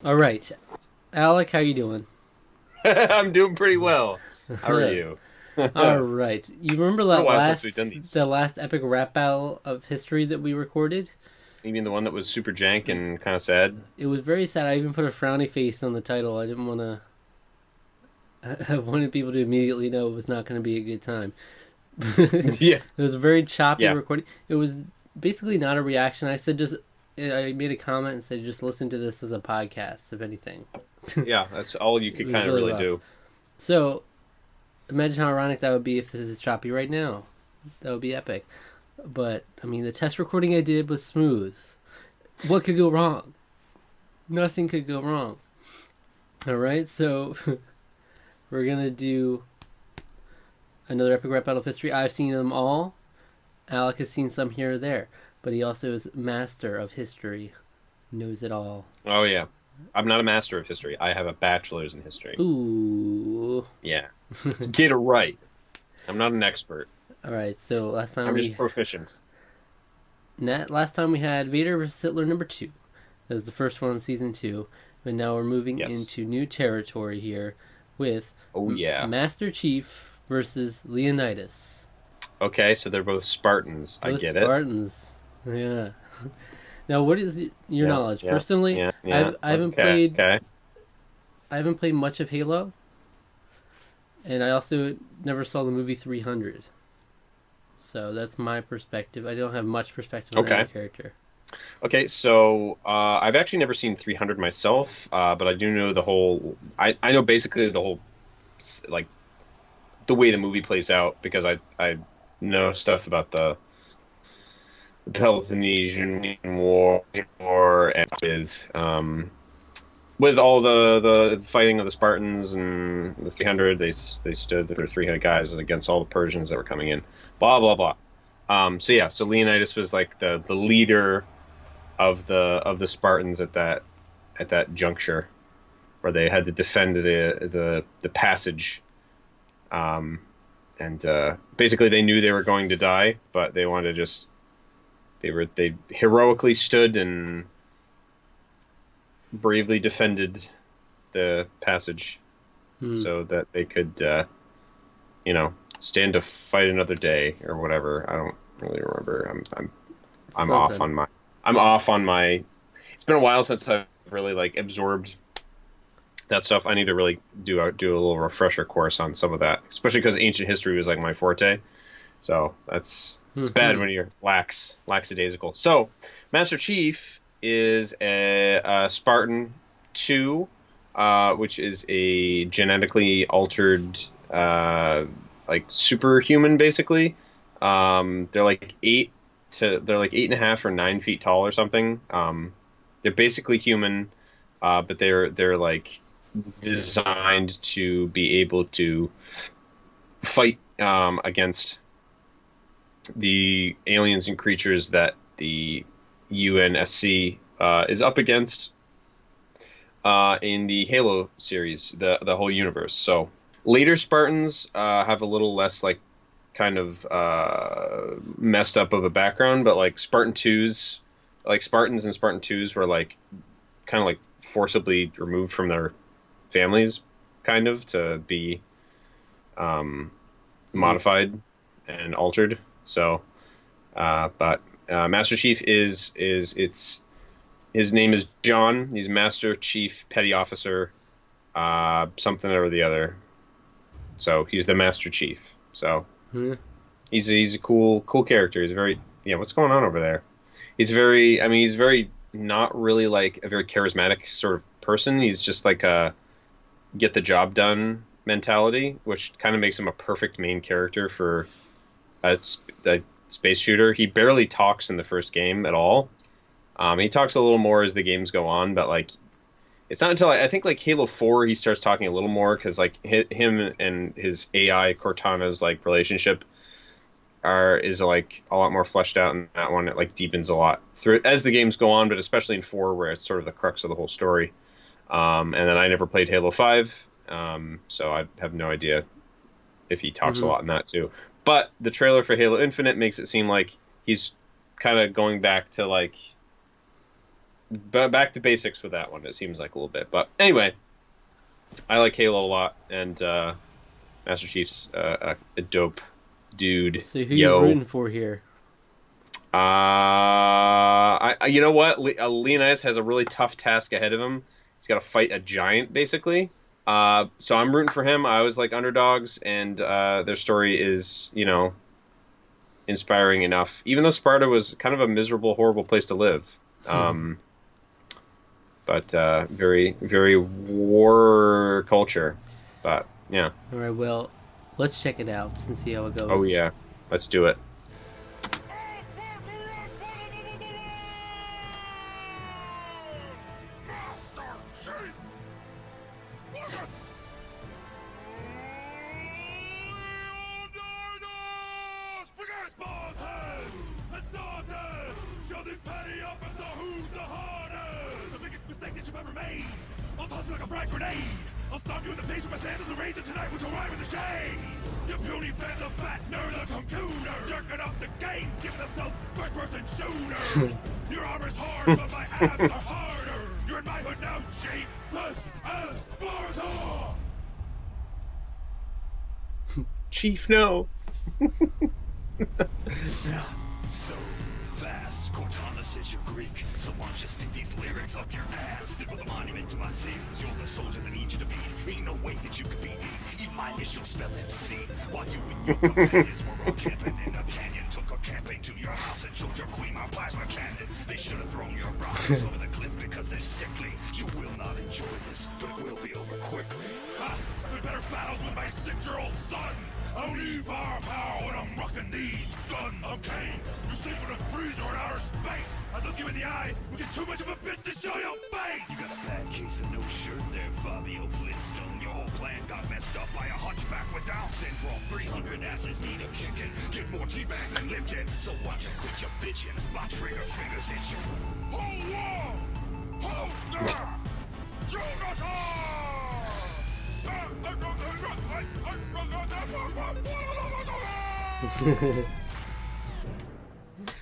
All right, Alec, how you doing? I'm doing pretty well. How are you? All Been right, you remember a that while since we've done last these. the last epic rap battle of history that we recorded? You mean the one that was super jank and kind of sad? It was very sad. I even put a frowny face on the title. I didn't want to. I wanted people to immediately know it was not going to be a good time. It Yeah, was a very choppy yeah, recording. It was basically not a reaction. I said just. I made a comment and said just listen to this as a podcast, if anything. yeah. That's all you It could was kind of really really rough. do. So imagine how ironic that would be if this is choppy right now. That would be epic. But I mean, the test recording I did was smooth. What could go wrong? Nothing could go wrong. All right, so we're gonna do another epic rap battle of history. I've seen them all. Alec has seen some here or there, but he also is master of history. Knows it all. Oh yeah, I'm not a master of history. I have a bachelor's in history. Ooh. Yeah, so get it right. I'm not an expert. All right, so I'm just proficient. last time we had Vader versus Hitler number two. That was the first one in season two, but now we're moving Yes. into new territory here with Oh yeah. Master Chief versus Leonidas. Okay, so they're both Spartans. I Both get it. Spartans. Yeah. Now, what is your Yeah, knowledge? yeah, Personally, yeah, yeah. Okay, okay. I haven't played much of Halo, and I also never saw the movie 300. So that's my perspective. I don't have much perspective on any Okay. character. Okay, so I've actually never seen 300 myself, but I do know the whole. I know basically the whole, like the way the movie plays out because I know stuff about the Peloponnesian War and with all the fighting of the Spartans and the 300, they stood their 300 guys against all the Persians that were coming in. Blah blah blah. So yeah, so Leonidas was like the leader of the Spartans at that juncture where they had to defend the passage. Um, and basically they knew they were going to die, but they wanted to just they heroically stood and bravely defended the passage Hmm. so that they could stand to fight another day or whatever. I don't really remember. I'm off Something. on my I'm off on my. It's been a while since I've really like absorbed that stuff. I need to really do a little refresher course on some of that, especially because ancient history was like my forte. So it's bad Hmm. when you're lackadaisical. So Master Chief is a Spartan 2, which is a genetically altered like superhuman basically. They're like 8.5 or 9 feet tall or something. They're basically human, but they're like designed to be able to fight against the aliens and creatures that the UNSC is up against in the Halo series, the whole universe. So later Spartans have a little less like kind of messed up of a background, but like Spartans and Spartan twos were like kind of like forcibly removed from their families, kind of to be um, Hmm. modified and altered. So, but Master Chief is it's his name is John. He's Master Chief Petty Officer, something or the other. So he's the Master Chief. So Hmm. he's a cool character. He's very yeah. What's going on over there? He's very. I mean, he's very not really like a very charismatic sort of person. He's just like a get the job done mentality, which kind of makes him a perfect main character for a space shooter. He barely talks in the first game at all. He talks a little more as the games go on, but like it's not until I think like Halo 4 he starts talking a little more because like him and his AI Cortana's like relationship are is like a lot more fleshed out in that one. It like deepens a lot through as the games go on, but especially in 4 where it's sort of the crux of the whole story. And then I never played Halo 5, so I have no idea if he talks a Hmm. lot in that too. But the trailer for Halo Infinite makes it seem like he's kind of going back to like but back to basics with that one. It seems like a little bit, but anyway, I like Halo a lot, and Master Chief's a dope dude. So who you Yo, rooting for here? you know what? Leonidas has a really tough task ahead of him. He's got to fight a giant, basically. So I'm rooting for him. I always like underdogs, and their story is, inspiring enough. Even though Sparta was kind of a miserable, horrible place to live. But very, very war culture. But yeah. All right, well, let's check it out and see how it Oh goes. yeah. Let's do it. Spartan! Let's start this! Show these petty uppers who's the hardest! The biggest mistake that you've ever made! I'll toss you like a frag grenade! I'll stomp you in the face with my sandals and rage, and tonight we shall rhyme in the shade! You puny fans of fat nerds and computers! Jerking up the games, giving themselves first-person shooters! Your armor's hard, but my abs are harder! You're in my hood now, Chief! This is Sparta! Chief, no. So fast, Cortana says you're Greek, so why don't you stick these lyrics up your ass? Stick with a monument to my sins, you're the soldier that needs you to be. Ain't no way that you could beat me, even my initials spell MC. While you and your companions were all camping in a canyon, took a campaign to your house and showed your queen my plasma cannon. They should have thrown your rockets over the cliff because they're sickly. You will not enjoy this, but it will be over quickly. I've been better battles with my 6-year-old son. I don't need firepower when I'm rocking these guns. Okay, you're sleeping in a freezer in outer space. I look you in the eyes, we get too much of a bitch to show your face. You got a bad case of no shirt there, Fabio Flintstone. Your whole plan got messed up by a hunchback with Down syndrome. 300 asses need a kicking. Get more T-bags and Lipton. So watch you quit your bitching. My trigger fingers itching. Hold war! Hold snap!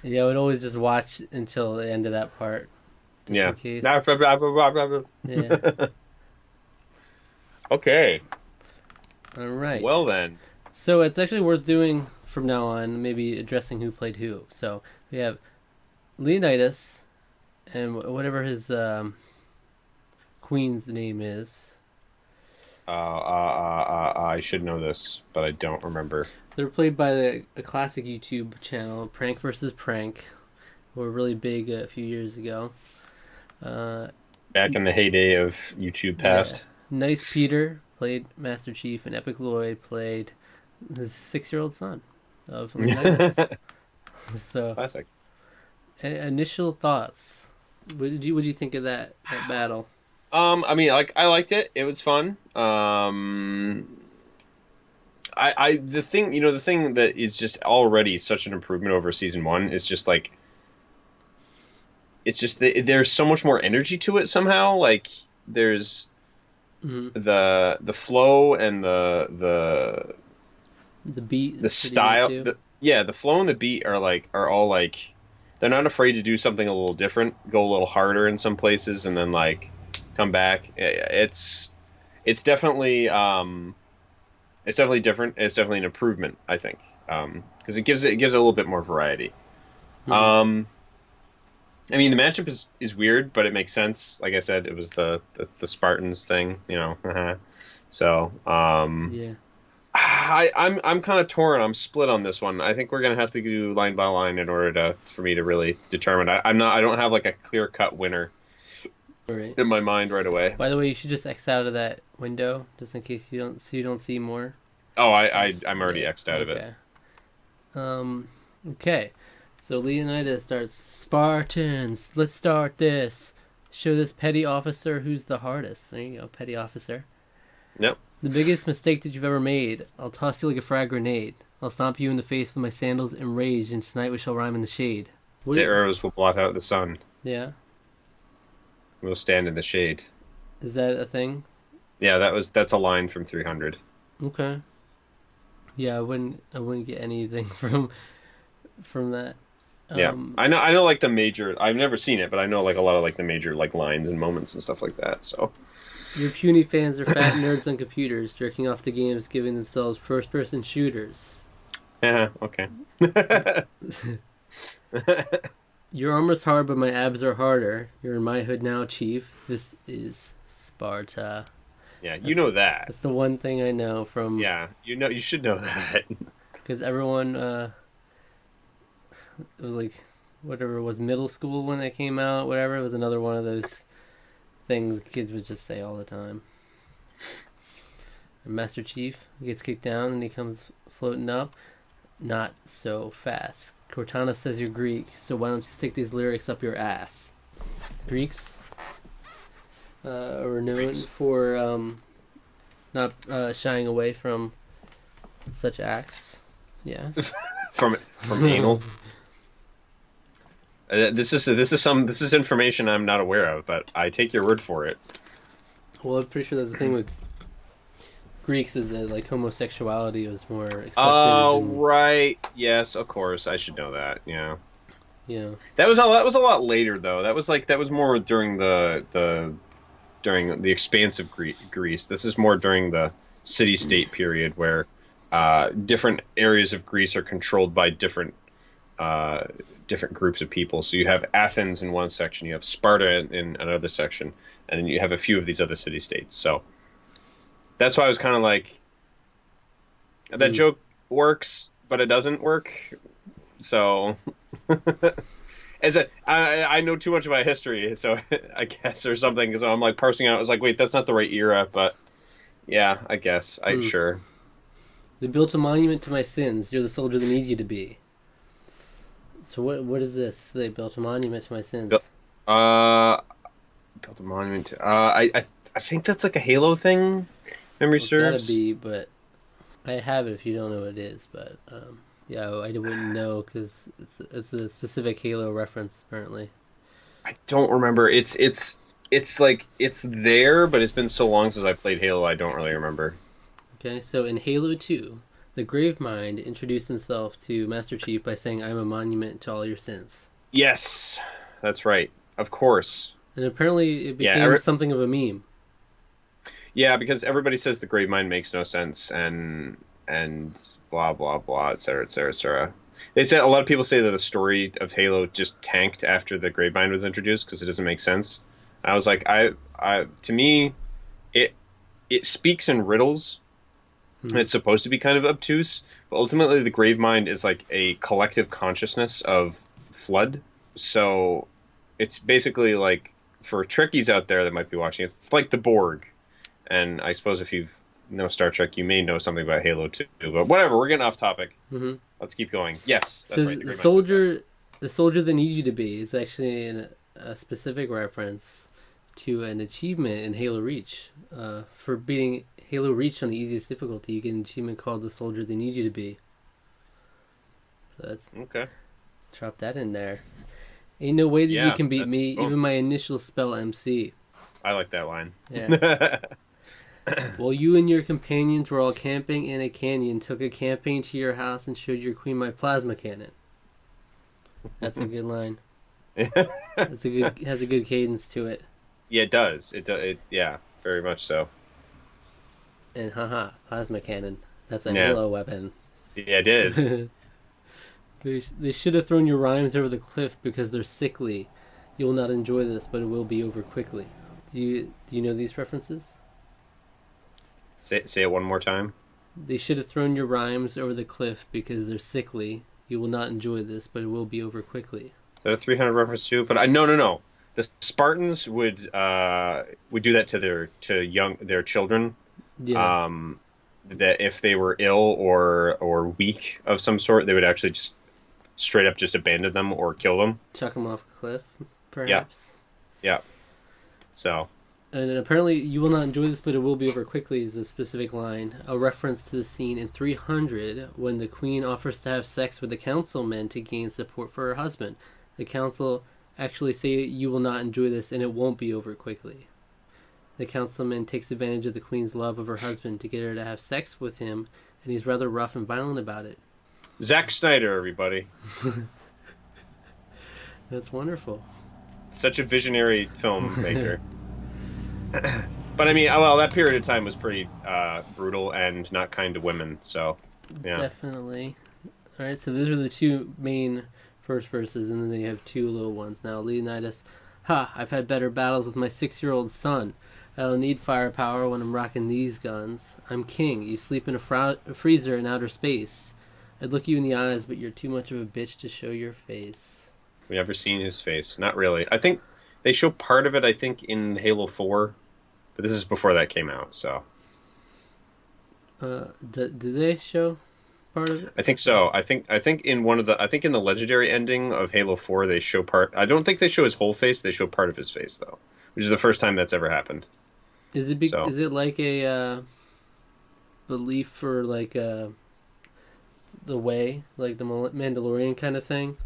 Yeah, I would always just watch until the end of that part. Just Yeah. in case. Yeah. Okay. All right. Well then. So it's actually worth doing from now on, maybe addressing who played who. So we have Leonidas and whatever his queen's name is. I should know this, but I don't remember. They're played by a classic YouTube channel, Prank versus Prank, who were really big a few years ago. Back in the heyday of YouTube past. Yeah. Nice Peter played Master Chief, and Epic Lloyd played his 6-year-old son of Leonidas. So, Classic. initial thoughts. What did you think of that battle? I mean, like, I liked it. It was fun. The thing that is just already such an improvement over season 1 is just like, it's just there's so much more energy to it somehow. Like, there's the flow and the beat, the style. The flow and the beat are all like, they're not afraid to do something a little different, go a little harder in some places, and then like come back. It's definitely different. It's definitely an improvement, I think, because it gives it a little bit more variety. I mean, the matchup is weird, but it makes sense. Like I said, it was the Spartans thing, So yeah. I'm kind of torn. I'm split on this one. I think we're gonna have to do line by line in order for me to really determine. I don't have like a clear cut winner Right. in my mind right away. By the way, you should just X out of that window just in case you don't see more. Oh, I'm already X'd out of it. Okay. So Leonidas starts, Spartans, let's start this. Show this petty officer who's the hardest. There you go, petty officer. Yep. The biggest mistake that you've ever made. I'll toss you like a frag grenade. I'll stomp you in the face with my sandals enraged, and tonight we shall rhyme in the shade. The arrows will blot out the sun. Yeah. We'll stand in the shade. Is that a thing? Yeah, that's a line from 300. Okay. Yeah, I wouldn't get anything from that. Yeah, I know, like the major. I've never seen it, but I know like a lot of like the major like lines and moments and stuff like that. So, Your puny fans are fat nerds on computers, jerking off to games, giving themselves first-person shooters. yeah, okay. Your armor's hard, but my abs are harder. You're in my hood now, Chief. This is Sparta. Yeah, you know that. That's the one thing I know from. Yeah, you should know that. Because everyone, it was like, whatever it was, middle school when it came out, whatever. It was another one of those things kids would just say all the time. And Master Chief gets kicked down and he comes floating up. Not so fast. Cortana says you're Greek, so why don't you stick these lyrics up your ass? Greeks are known for not shying away from such acts. Yeah. from anal. This is information I'm not aware of, but I take your word for it. Well, I'm pretty sure that's the thing with Greeks is that like homosexuality was more accepted. Oh, right. Yes, of course. I should know that. Yeah. Yeah. That was a lot later though. That was more during the expanse of Greece. This is more during the city-state period where different areas of Greece are controlled by different groups of people. So you have Athens in one section, you have Sparta in another section, and then you have a few of these other city-states. So that's why I was kind of like, that joke works, but it doesn't work. So, I know too much about history, so I guess or something. So I'm like parsing out. I was like, wait, that's not the right era, but yeah, I guess sure. They built a monument to my sins. You're the soldier they need you to be. So what is this? They built a monument to my sins. Built a monument to. I think that's like a Halo thing. Memory serves. It's gotta be, but I have it if you don't know what it is. But yeah, I wouldn't know because it's a specific Halo reference apparently. I don't remember. It's like it's there, but it's been so long since I played Halo, I don't really remember. Okay, so in Halo 2, the Gravemind introduced himself to Master Chief by saying, "I'm a monument to all your sins." Yes, that's right. Of course. And apparently, it became something of a meme. Yeah, because everybody says the Gravemind makes no sense, and blah blah blah, etc. etc. etc. They say a lot of people say that the story of Halo just tanked after the Gravemind was introduced because it doesn't make sense. I was like, to me, it speaks in riddles. And it's supposed to be kind of obtuse, but ultimately the Gravemind is like a collective consciousness of Flood. So it's basically like, for Trekkies out there that might be watching, it's like the Borg. And I suppose if you know Star Trek, you may know something about Halo too. But whatever, we're getting off topic. Mm-hmm. Let's keep going. Yes, that's so right. The soldier they need you to be is actually a specific reference to an achievement in Halo Reach. For beating Halo Reach on the easiest difficulty, you get an achievement called the soldier they need you to be. So that's okay. Drop that in there. Ain't no way that you can beat me, even my initial spell MC. I like that line. Yeah. While you and your companions were all camping in a canyon, took a campaign to your house and showed your queen my plasma cannon. That's a good line. Has a good cadence to it. Yeah, it does. It yeah, very much so. And haha, plasma cannon. That's a Halo weapon. Yeah, it is. They should have thrown your rhymes over the cliff because they're sickly. You will not enjoy this, but it will be over quickly. Do you know these references? Say it one more time. They should have thrown your rhymes over the cliff because they're sickly. You will not enjoy this, but it will be over quickly. Is that a 300 reference too? But no. The Spartans would do that to their children. Yeah. That if they were ill or weak of some sort, they would actually just straight up just abandon them or kill them. Chuck them off a cliff, perhaps. Yeah. So. And apparently, you will not enjoy this, but it will be over quickly is a specific line. A reference to the scene in 300 when the queen offers to have sex with the councilmen to gain support for her husband. The council actually say you will not enjoy this and it won't be over quickly. The councilman takes advantage of the queen's love of her husband to get her to have sex with him, and he's rather rough and violent about it. Zack Snyder, everybody. That's wonderful. Such a visionary filmmaker. But I mean, well, that period of time was pretty brutal and not kind to women. So, yeah. Definitely. All right, so those are the two main first verses, and then they have two little ones. Now, Leonidas, ha! I've had better battles with my 6-year-old son. I don't need firepower when I'm rocking these guns. I'm king. You sleep in a freezer in outer space. I'd look you in the eyes, but you're too much of a bitch to show your face. We never seen his face. Not really. I think they show part of it. I think in Halo 4, but this is before that came out. So. Do they show part of it? I think so. I think in in the legendary ending of Halo 4 they show part. I don't think they show his whole face. They show part of his face though, which is the first time that's ever happened. Is it is it like a belief for like the way, like the Mandalorian kind of thing?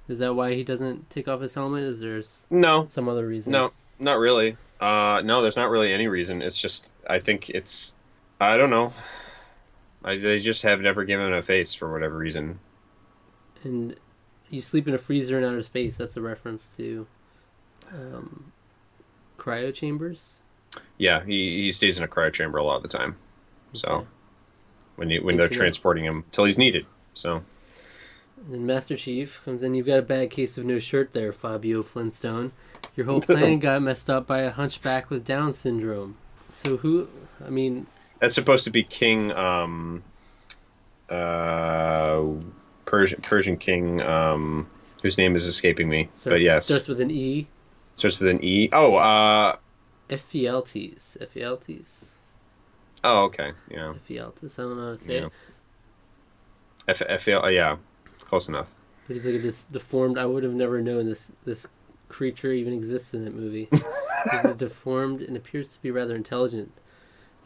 Is that why he doesn't take off his helmet? Is there some other reason? No, not really. No, there's not really any reason. It's just I think it's I don't know. They just have never given him a face for whatever reason. And you sleep in a freezer in outer space. That's a reference to cryo chambers. Yeah, he stays in a cryo chamber a lot of the time. So Okay. when they're transporting him till he's needed. So And Master Chief comes in. You've got a bad case of no shirt there, Fabio Flintstone. Your whole plan got messed up by a hunchback with Down syndrome. So who? I mean, that's supposed to be King, Persian King, whose name is escaping me. But yes, starts with an E. Starts with an E. Oh, Ephialtes. Ephialtes. Oh, okay. Yeah. Ephialtes. I don't know how to say Yeah. it. Yeah, close enough. But he's like a deformed. I would have never known this creature even exists in that movie. He's deformed and appears to be rather intelligent.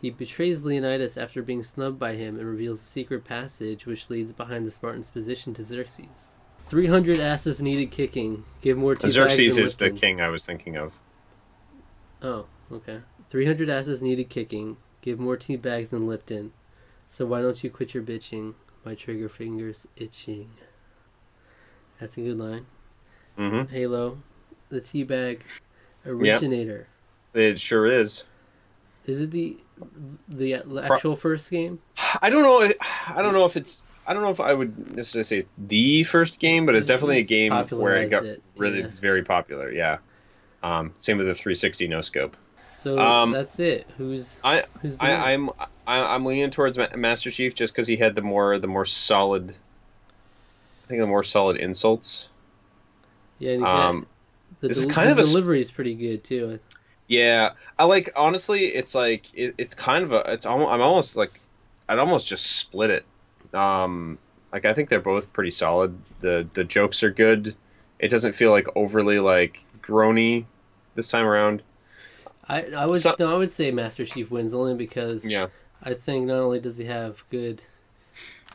He betrays Leonidas after being snubbed by him and reveals a secret passage which leads behind the Spartan's position to Xerxes. 300 asses needed kicking. Give more tea Xerxes bags than is the Lipton. king I was thinking of. Oh, okay. 300 asses needed kicking. Give more tea bags than Lipton. So why don't you quit your bitching? My trigger finger's itching. That's a good line. Mm-hmm. Halo, the teabag originator. It sure is. Is it the actual first game? I don't know. I don't know if it's. I don't know if I would necessarily say it's the first game, but it's definitely a game where it got really very popular. Yeah. Same with the 360 no scope. So that's it. Who's I'm leaning towards Master Chief just because he had the more solid. I think the more solid insults. Yeah. And the delivery is pretty good too. Yeah, I like. Honestly, it's like it's kind of a. It's almost. I'm almost like. I'd almost just split it. Like I think they're both pretty solid. The jokes are good. It doesn't feel like overly like groany this time around. I would say Master Chief wins only because I think not only does he have good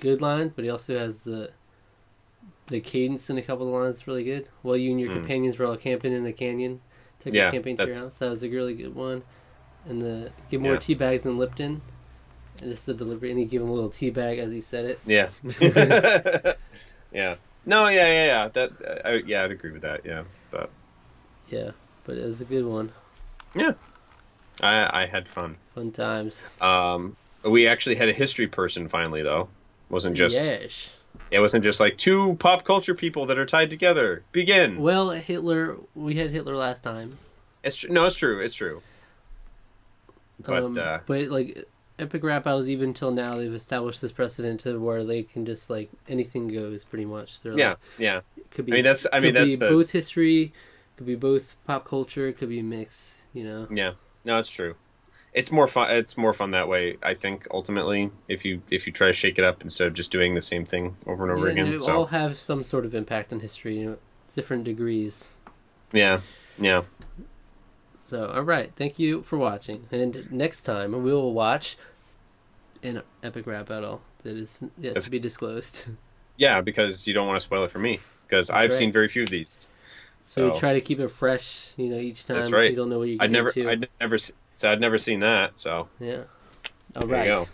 lines, but he also has the cadence in a couple of lines that's really good. While you and your companions were all camping in a canyon, took a camping to your house. That was a really good one. And the give more tea bags than Lipton. And just the delivery, and he gave him a little tea bag as he said it. Yeah. Yeah. No, yeah. I'd agree with that. Yeah, but it was a good one. Yeah, I had fun. Fun times. We actually had a history person finally, though. Yes. It wasn't just like two pop culture people that are tied together. Begin. Well, Hitler. We had Hitler last time. It's true. But like epic rap battles, even till now, they've established this precedent to where they can just like anything goes, pretty much. They're yeah. It could be. That's both history. Could be both pop culture. Could be a mix. Yeah. No, it's true. It's more fun. It's more fun that way. I think ultimately, if you try to shake it up instead of just doing the same thing over and over again. They all have some sort of impact on history. Different degrees. Yeah. So, all right. Thank you for watching. And next time we will watch an epic rap battle that is yet to be disclosed. Yeah, because you don't want to spoil it for me. Because I've seen very few of these. So we try to keep it fresh, each time. That's right. You don't know what you're getting into. I'd never seen that. So yeah. All right.